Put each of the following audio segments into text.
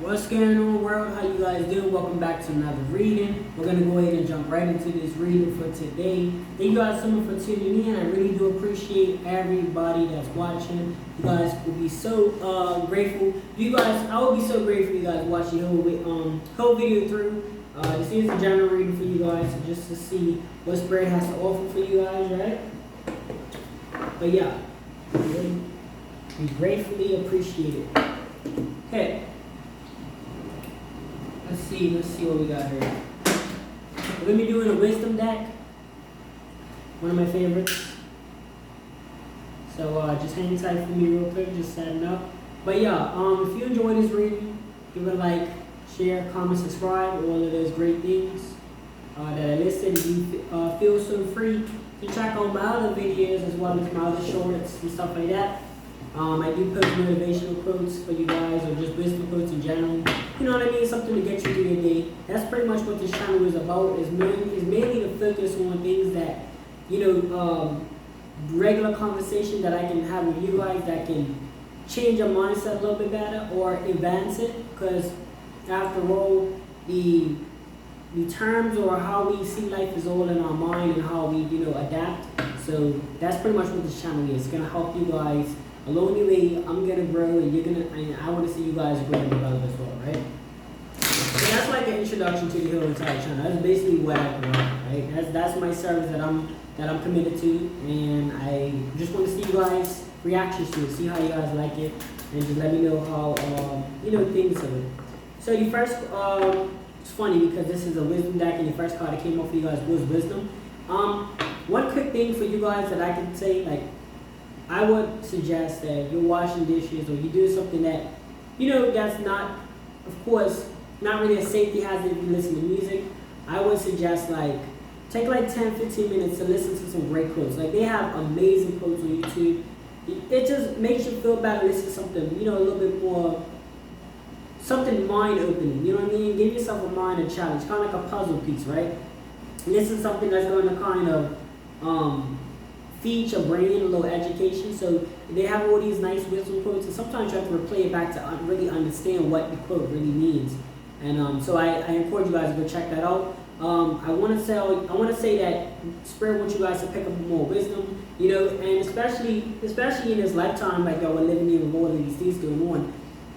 What's going on, world? How you guys doing? Welcome back to another reading. We're gonna go ahead and jump right into this reading for today. Thank you guys so much for tuning in. I really do appreciate everybody that's watching. You guys will be so grateful. I will be so grateful you guys watch the whole video through. This is a general reading for you guys, so just to see what Spirit has to offer for you guys, right? But yeah, we gratefully appreciate it. Okay. Let's see what we got here. We're gonna be doing a wisdom deck. One of my favorites. So just hang tight for me real quick, just setting up. But yeah, if you enjoy this reading, give it a like, share, comment, subscribe, all of those great things that I listed. You feel so free to check out my other videos as well as my other shorts and stuff like that. I do post motivational quotes for you guys, or just wisdom quotes in general. You know what I mean? Something to get you through your day. That's pretty much what this channel is about. Is mainly to focus on things that, regular conversation that I can have with you guys that can change your mindset a little bit better or advance it. Because after all, the terms or how we see life is all in our mind and how we adapt. So that's pretty much what this channel is. It's gonna help you guys. Along the way, I'm gonna grow, and I want to see you guys grow and develop as well, right? So that's like an introduction to the whole entire channel. That's basically what I provide, right? That's my service that I'm committed to, and I just want to see you guys' reactions to it, see how you guys like it, and just let me know how things of it. So the first, it's funny because this is a wisdom deck, and the first card that came up for you guys was wisdom. One quick thing for you guys that I can say, like, I would suggest that you're washing dishes or you do something that, that's not, of course, not really a safety hazard if you listen to music. I would suggest, take 10-15 minutes to listen to some great quotes. Like, they have amazing quotes on YouTube. It just makes you feel better, listen to something, a little bit more, something mind-opening, you know what I mean? Give yourself a mind and challenge, kind of like a puzzle piece, right? This is something that's going to kind of, feed your brain a little education. So they have all these nice wisdom quotes, and sometimes you have to replay it back to really understand what the quote really means. And so I encourage you guys to go check that out. I want to say that Spirit wants you guys to pick up more wisdom, and especially in this lifetime like that we're living in with all of these things going on.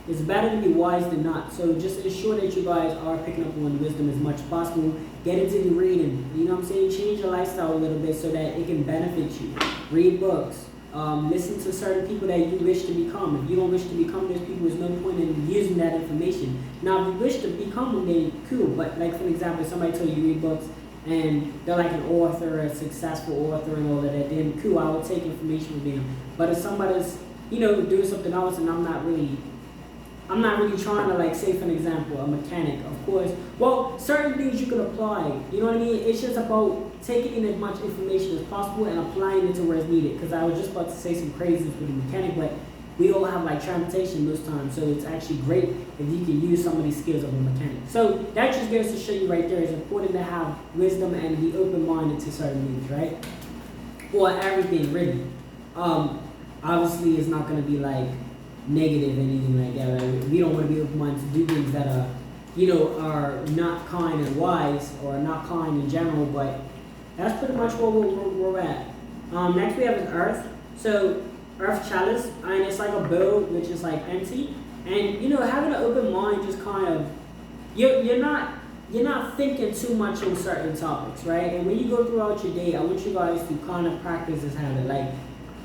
It's better to be wise than not. So just ensure that you guys are picking up on wisdom as much as possible. Get into the reading. You know what I'm saying? Change your lifestyle a little bit so that it can benefit you. Read books. Listen to certain people that you wish to become. If you don't wish to become those people, there's no point in using that information. Now, if you wish to become one, then cool. But like, for example, somebody told you read books and they're like an author, a successful author and all of that, then cool, I would take information from them. But if somebody's, doing something else and I'm not really trying to, say for an example, a mechanic, of course. Well, certain things you can apply, you know what I mean? It's just about taking in as much information as possible and applying it to where it's needed. Because I was just about to say some craziness with a mechanic, but we all have transportation most times, so it's actually great if you can use some of these skills of a mechanic. So that just goes to show you right there, it's important to have wisdom and be open-minded to certain things, right? Or everything, really. Obviously, it's not going to be negative, anything like that. Right? We don't want to be open-minded to do things that are not kind and wise, or not kind in general, but that's pretty much where we're at. Next we have is Earth. So Earth chalice, and it's like a bowl which is empty. And having an open mind just kind of, you're not thinking too much on certain topics, right? And when you go throughout your day, I want you guys to kind of practice this habit.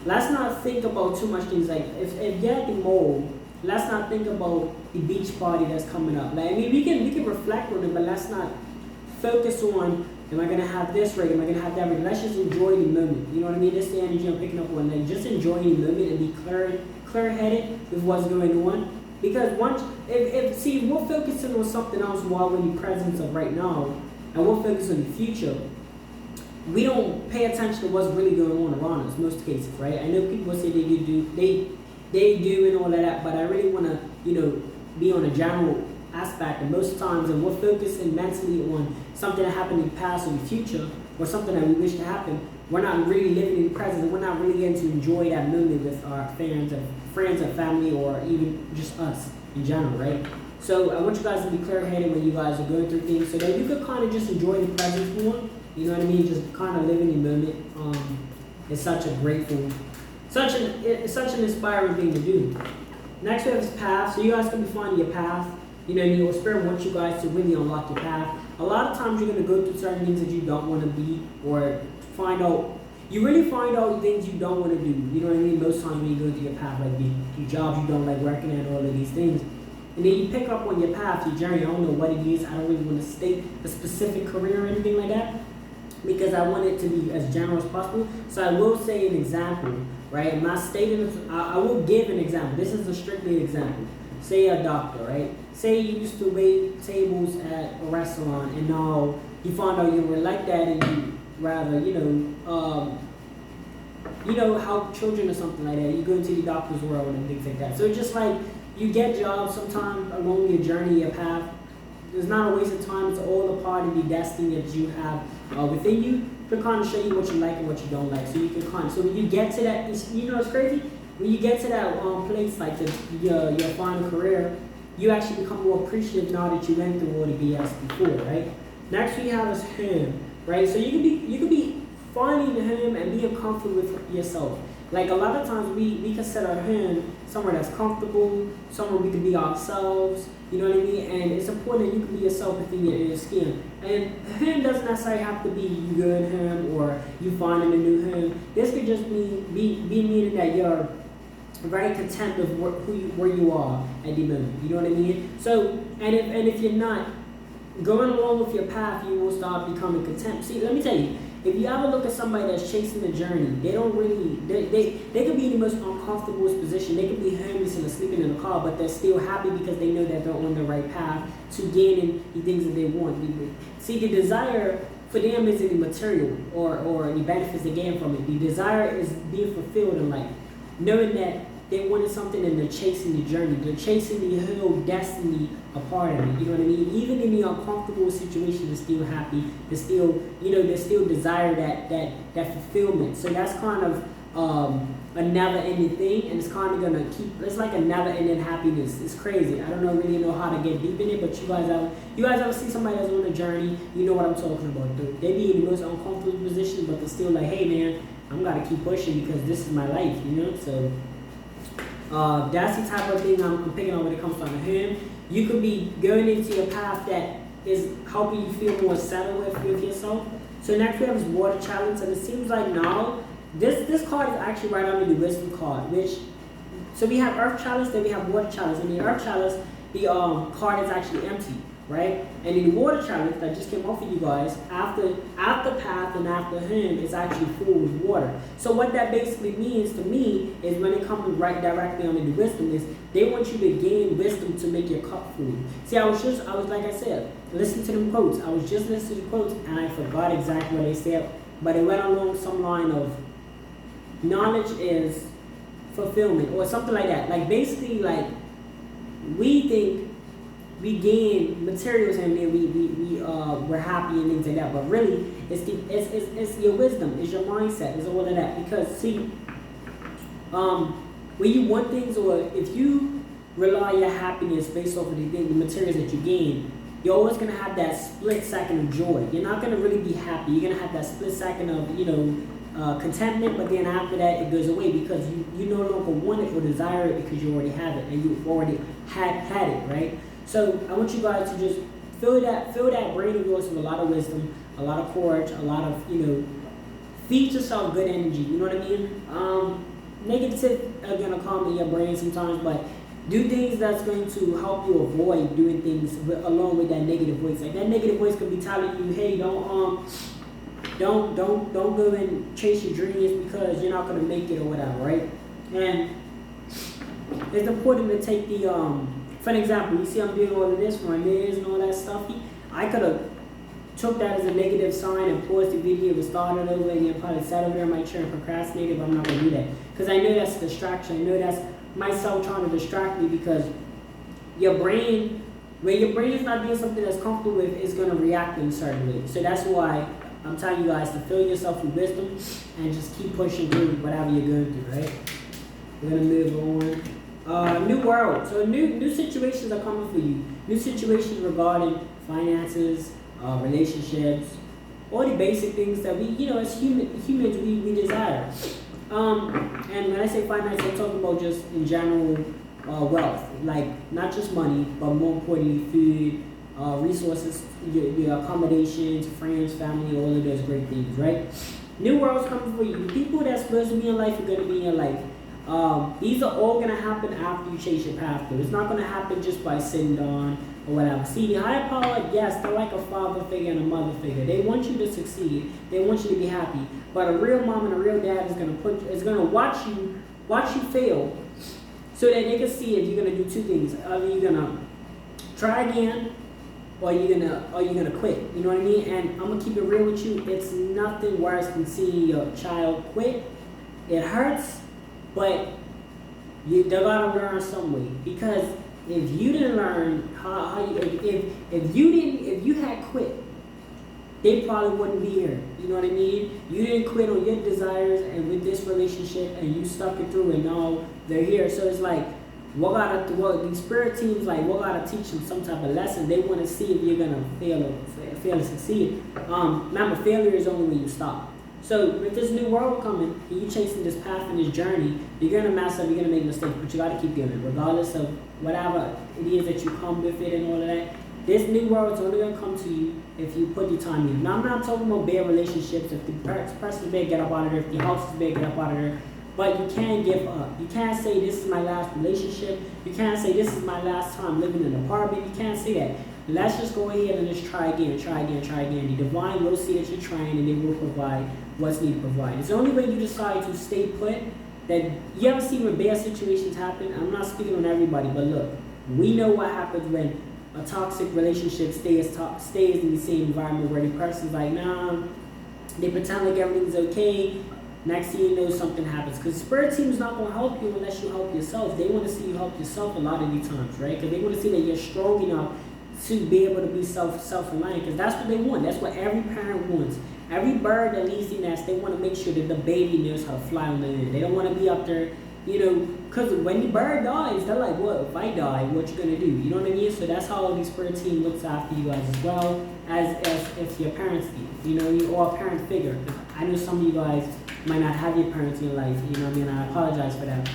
Let's not think about too much things. If you're at the mall, let's not think about the beach party that's coming up. We can reflect on it, but let's not focus on, am I gonna have this right? Am I gonna have that right? Let's just enjoy the moment. You know what I mean? That's the energy I'm picking up on. Just enjoy the moment and be clear-headed with what's going on. Because if we're focusing on something else while we're in the presence of right now, and we're focused on the future, we don't pay attention to what's really going on around us most cases, right? I know people say they do and all of that, but I really want to, be on a general aspect. And most times, and we're focusing mentally on something that happened in the past or the future, or something that we wish to happen, we're not really living in the present, and we're not really getting to enjoy that moment with our friends and family, or even just us in general, right? So I want you guys to be clear-headed when you guys are going through things, so that you could kind of just enjoy the present more. You know what I mean? Just kind of live in the moment. It's such a grateful, it's such an inspiring thing to do. Next we have is path. So you guys can be finding your path. You know, your spirit wants you guys to really unlock your path. A lot of times you're going to go through certain things that you don't want to be, or you really find out things you don't want to do. You know what I mean? Most times when you go through your path, like the jobs you don't like working at, all of these things. And then you pick up on your path, your journey. I don't know what it is. I don't really want to state a specific career or anything like that, because I want it to be as general as possible. So I will say an example, right? I'm not stating this, I will give an example. This is a strictly example. Say a doctor, right? Say you used to wait tables at a restaurant, and now you found out you were like that, and you rather, help children or something like that. You go into the doctor's world and things like that. So it's just like you get jobs sometimes along your journey, your path. It's not a waste of time. It's all a part of the destiny that you have within you to kind of show you what you like and what you don't like. So you can so when you get to that, it's crazy. When you get to that place, like your final career, you actually become more appreciative now that you went through all the BS before, right? Next we have is him, right? So you could be finding him and being comfortable with yourself. Like a lot of times we consider him somewhere that's comfortable, somewhere we can be ourselves, you know what I mean? And it's important that you can be yourself within your skin. And him doesn't necessarily have to be you good him or you finding a new him. This could just be meaning that you're very content with where you are at the moment. You know what I mean? So, and if you're not going along with your path, you will start becoming content. See, let me tell you, if you ever look at somebody that's chasing the journey, they don't really, they could be in the most uncomfortable position. They could be homeless and sleeping in a car, but they're still happy because they know that they're on the right path to gaining the things that they want. See, the desire for them isn't the material or the benefits they gain from it. The desire is being fulfilled in life, knowing that they wanted something and they're chasing the journey. They're chasing the whole destiny a part of it. You know what I mean? Even in the uncomfortable situation, they're still happy. They're still, they still desire that fulfillment. So that's kind of a never-ending thing, and it's kind of gonna it's like a never-ending happiness. It's crazy. I don't really know how to get deep in it, but you guys ever see somebody that's on a journey? You know what I'm talking about. They be in the most uncomfortable position, but they're still like, hey man, I'm gotta keep pushing because this is my life. So. That's the type of thing I'm picking on when it comes to him. You could be going into a path that is helping you feel more settled with yourself. So next we have is water challenge, and it seems like now this card is actually right under the wisdom card. So we have earth challenge, then we have water challenge. And the earth challenge, the card is actually empty, right? And in the water challenge that just came off of you guys, after path and after him, it's actually full with water. So what that basically means to me is when it comes right directly under the wisdom is they want you to gain wisdom to make your cup full. See, I was like I said, listen to them quotes. I was just listening to the quotes and I forgot exactly what they said, but it went along some line of knowledge is fulfillment or something like that. Like basically, like we think we gain materials and then we're happy and things like that, but really it's your wisdom, it's your mindset, it's all of that. Because see, when you want things, or if you rely your happiness based off of the materials that you gain, you're always gonna have that split second of joy. You're not gonna really be happy. You're gonna have that split second of contentment, but then after that it goes away because you no longer want it or desire it because you already have it and you've already had it, right? So I want you guys to just fill that brain of yours with a lot of wisdom, a lot of courage, a lot of, feed yourself good energy, you know what I mean? Negative are gonna come in your brain sometimes, but do things that's going to help you avoid doing things along with that negative voice. Like that negative voice could be telling you, hey, don't go and chase your dreams because you're not gonna make it or whatever, right? And it's important to take the for an example, you see I'm doing all of this for my mirrors and all that stuff. I could have took that as a negative sign and paused the video and started over and then probably sat over there in my chair and procrastinated, but I'm not going to do that. Because I know that's a distraction. I know that's myself trying to distract me because your brain, when your brain is not doing something that's comfortable with, it's going to react in a certain way. So that's why I'm telling you guys to fill yourself with wisdom and just keep pushing through whatever you're going through, right? We're going to move on. New world. So new situations are coming for you. New situations regarding finances, relationships, all the basic things that we, as humans, we desire. And when I say finance, I'm talking about just in general wealth, like not just money, but more importantly, food, resources, your accommodations, friends, family, all of those great things, right? New world's coming for you. People that's supposed to be in life are going to be in your life. These are all going to happen after you chase your path through. It's not going to happen just by sitting down or whatever. See, the higher power, yes, they're like a father figure and a mother figure. They want you to succeed. They want you to be happy. But a real mom and a real dad is going to watch you fail, so that they can see if you're going to do two things. Either you're going to try again, or you're gonna quit. You know what I mean? And I'm gonna keep it real with you. It's nothing worse than seeing your child quit. It hurts, but they gotta learn some way. Because if you didn't learn if you had quit, they probably wouldn't be here. You know what I mean? You didn't quit on your desires and with this relationship, and you stuck it through, and now they're here. So it's like, these spirit teams, like, we gotta teach them some type of lesson. They want to see if you're gonna fail or succeed. Remember, failure is only when you stop. So with this new world coming, and you chasing this path and this journey, you're gonna mess up, you're gonna make mistakes, but you gotta keep going, regardless of whatever it is that you come with it and all of that. This new world is only gonna come to you if you put your time in. Now, I'm not talking about bad relationships. If the person is bad, get up out of there. If your house is bad, get up out of there. But you can't give up. You can't say this is my last relationship. You can't say this is my last time living in an apartment. You can't say that. Let's just go ahead and just try again. The divine will see that you're trying, and they will provide what's needed to provide. It's the only way you decide to stay put. That you ever see when bad situations happen? I'm not speaking on everybody, but look, we know what happens when a toxic relationship stays in the same environment where the person's like, nah, they pretend like everything's okay. Next thing you know, something happens. Because spirit team is not going to help you unless you help yourself. They want to see you help yourself a lot of the times, right? Because they want to see that you're strong enough to be able to be self-reliant. Because that's what they want. That's what every parent wants. Every bird that leaves the nest, they want to make sure that the baby knows how to fly on the end. They don't want to be up there, because when the bird dies, they're like, what? If I die, what you going to do? You know what I mean? So that's how the spirit team looks after you guys as well as if your parents do, or a parent figure. I know some of you guys might not have your parents in your life, you know what I mean? I apologize for that.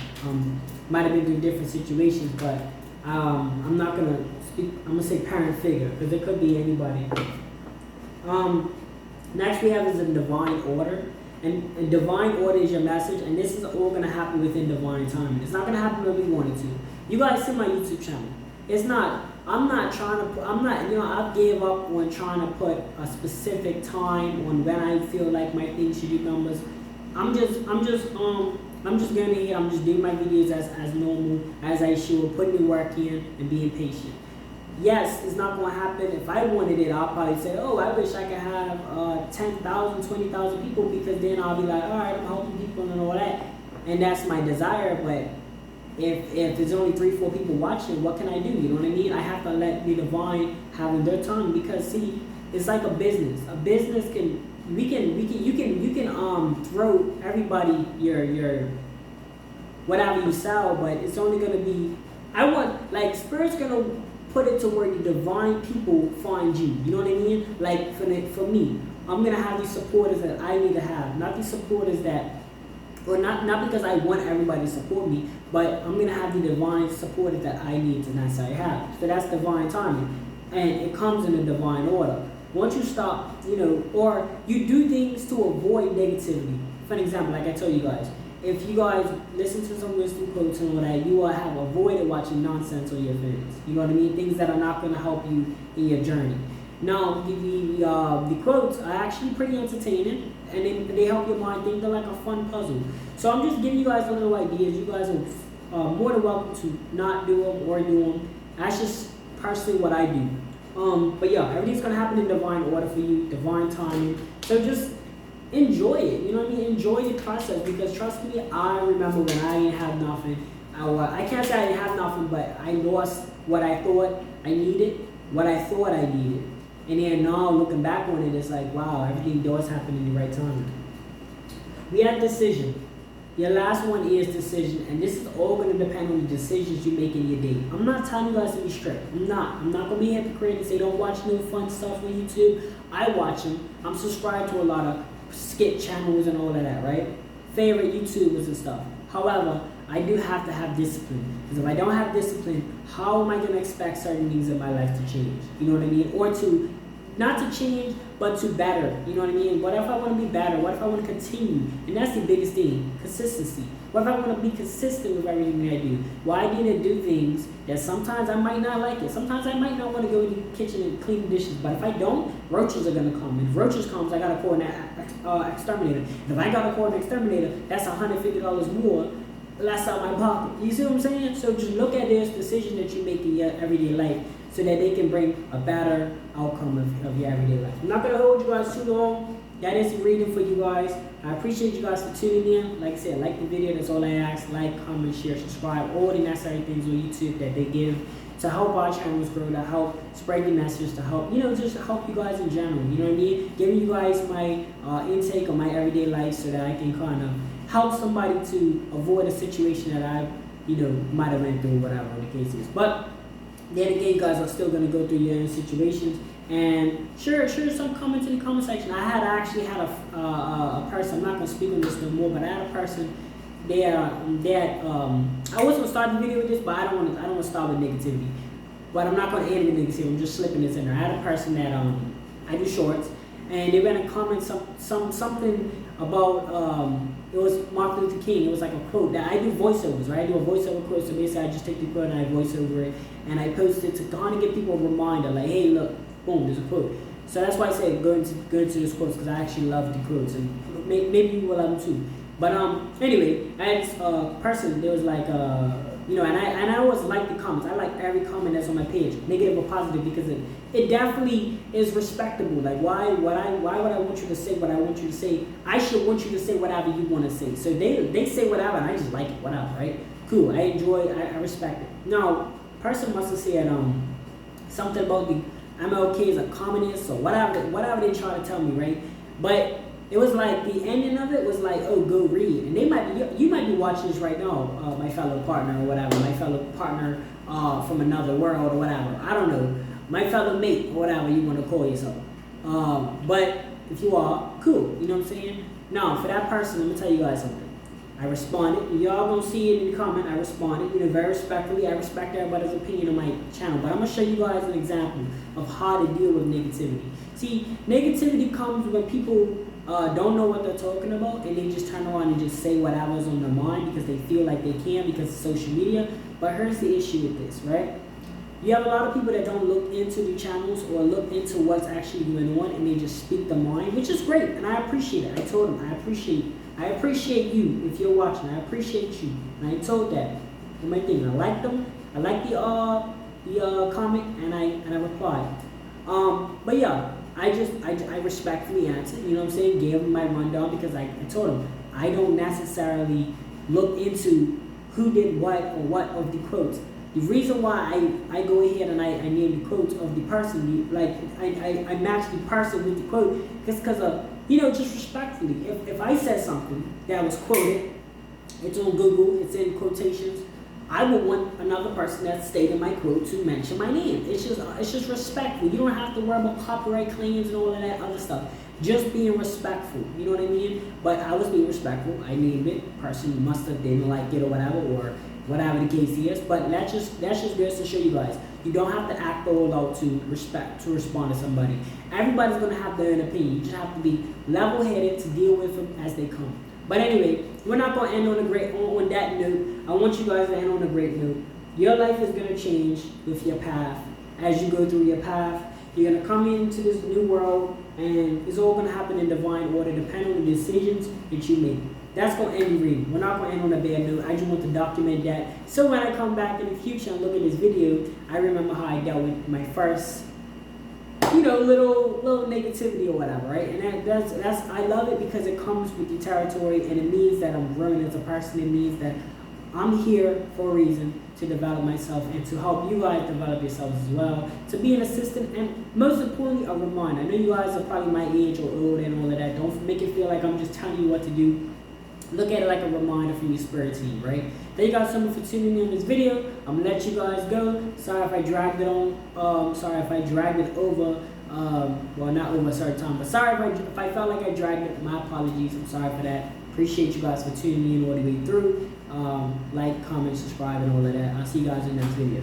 Might have been through different situations, but I'm not going to speak, I'm going to say parent figure, because it could be anybody. Next we have is a divine order. And divine order is your message, and this is all going to happen within divine timing. It's not going to happen when we want it to. You guys see my YouTube channel. It's not, I gave up on trying to put a specific time on when I feel like my things should do numbers. I'm just going ahead, I'm just doing my videos as normal, as I should, putting the work in and being patient. Yes, it's not going to happen. If I wanted it, I'll probably say, oh, I wish I could have 10,000, 20,000 people, because then I'll be like, all right, I'm helping people and all that. And that's my desire. But if there's only 3-4 people watching, what can I do? You know what I mean? I have to let the divine have their time, because see, it's like a business. A business you can throw everybody your whatever you sell, but it's only going to be, Spirit's going to put it to where the divine people find you. You know what I mean? Like for me, I'm gonna have these supporters that I need to have, not these supporters that, or not because I want everybody to support me, but I'm gonna have the divine supporters that I need to necessarily have. So that's divine timing, and it comes in a divine order. Once you stop, or you do things to avoid negativity. For an example, like I told you guys, if you guys listen to some wisdom quotes and all that, you will have avoided watching nonsense on your videos. You know what I mean? Things that are not going to help you in your journey. Now, the quotes are actually pretty entertaining, and they help your mind think. They're like a fun puzzle. So I'm just giving you guys a little ideas. You guys are more than welcome to not do them or do them. That's just personally what I do. But yeah, everything's going to happen in divine order for you, divine timing. So just enjoy it, you know what I mean? Enjoy the process, because trust me, I remember when I didn't have nothing. I can't say I didn't have nothing, but I lost what I thought I needed, And then now looking back on it, it's like, wow, everything does happen in the right time. We had decision. Your last one is decision, and this is all going to depend on the decisions you make in your day. I'm not telling you guys to be strict. I'm not going to be a hypocrite and say don't watch no fun stuff on YouTube. I watch them. I'm subscribed to a lot of skit channels and all of that, right? Favorite YouTubers and stuff. However, I do have to have discipline. Because if I don't have discipline, how am I going to expect certain things in my life to change? You know what I mean? Or to, not to change, but to better. You know what I mean? What if I want to be better? What if I want to continue? And that's the biggest thing, consistency. What if I want to be consistent with everything I do? Why I need to do things that sometimes I might not like it. Sometimes I might not want to go in the kitchen and clean the dishes. But if I don't, roaches are going to come. And if roaches comes, I got to call an exterminator. And if I got to call an exterminator, that's $150 more. Less out my pocket. You see what I'm saying? So just look at this decision that you make in your everyday life so that they can bring a better outcome of your everyday life. I'm not going to hold you guys too long. That is the reading for you guys. I appreciate you guys for tuning in. Like I said, like the video. That's all I ask. Like, comment, share, subscribe. All the necessary things on YouTube that they give to help our channels grow, to help spread the message, to help, just help you guys in general. You know what I mean? Giving you guys my intake on my everyday life so that I can kind of help somebody to avoid a situation that I, might have went through, whatever the case is. But then again, you guys are still going to go through your own situations. And share some comments in the comment section. I actually had a person, I'm not going to speak on this no more, but I had a person there that I was going to start the video with this, but I don't want to start with negativity. But I'm not going to end with negativity. I'm just slipping this in there. I had a person that I do shorts, and they went and comment something about it was Martin Luther King. It was like a quote that I do voiceovers, right? I do a voiceover quote, so basically I just take the quote and I voice over it, and I post it to kind of give people a reminder, like, hey, look, boom, there's a quote. So that's why I say go into this quotes, because I actually love the quotes, and maybe you will love them too. But anyway, as a person, there was like and I always like the comments. I like every comment that's on my page, negative or positive, because it definitely is respectable. Like why would I want you to say what I want you to say? I should want you to say whatever you want to say. So they say whatever, and I just like it, whatever, right? Cool. I enjoy. I respect it. Now, person must have said something about the MLK is a communist or whatever they try to tell me, right? But it was like the ending of it was like, oh, go read. And you might be watching this right now, my fellow partner or whatever, my fellow partner from another world or whatever. I don't know, my fellow mate or whatever you want to call yourself. But if you are, cool. You know what I'm saying? Now, for that person, I'm gonna tell you guys something. I responded. Y'all gonna see it in the comment. I responded, very respectfully. I respect everybody's opinion on my channel, but I'm gonna show you guys an example of how to deal with negativity. See, negativity comes when people don't know what they're talking about, and they just turn around and just say whatever's on their mind because they feel like they can because of social media. But here's the issue with this, right? You have a lot of people that don't look into the channels or look into what's actually going on, and they just speak their mind, which is great, and I appreciate it. I told them I appreciate you if you're watching. I appreciate you, and I told that. And my thing, I like them. I like the comment, and I replied. But yeah. I respectfully answered, you know what I'm saying, gave him my rundown, because I told him I don't necessarily look into who did what or what of the quotes. The reason why I go ahead and I name the quotes of the person, like I match the person with the quote, just because of, just respectfully. If I said something that was quoted, it's on Google, it's in quotations, I would want another person that stated my quote to mention my name. It's just respectful. You don't have to worry about copyright claims and all of that other stuff. Just being respectful. You know what I mean? But I was being respectful. I named it. Person must have didn't like it or whatever the case is. But that's just goes to show you guys. You don't have to act all out to respond to somebody. Everybody's gonna have their own opinion. You just have to be level-headed to deal with them as they come. But anyway, we're not going to end on that note. I want you guys to end on a great note. Your life is going to change with your path. As you go through your path, you're going to come into this new world, and it's all going to happen in divine order, depending on the decisions that you make. That's going to end the reading. We're not going to end on a bad note. I just want to document that. So when I come back in the future and look at this video, I remember how I dealt with my first little negativity or whatever, right? And that's I love it because it comes with the territory, and it means that I'm growing as a person. It means that I'm here for a reason, to develop myself and to help you guys develop yourselves as well, to be an assistant, and most importantly, a reminder. I know you guys are probably my age or old and all of that. Don't make it feel like I'm just telling you what to do. look at it like a reminder from your spirit team, right? Thank you guys so much for tuning in this video. I'm gonna let you guys go. Sorry if I dragged it on. Sorry if I dragged it over. Well, not over a certain time, but sorry if I felt like I dragged it. My apologies. I'm sorry for that. Appreciate you guys for tuning in all the way through. Like, comment, subscribe, and all of that. I'll see you guys in the next video.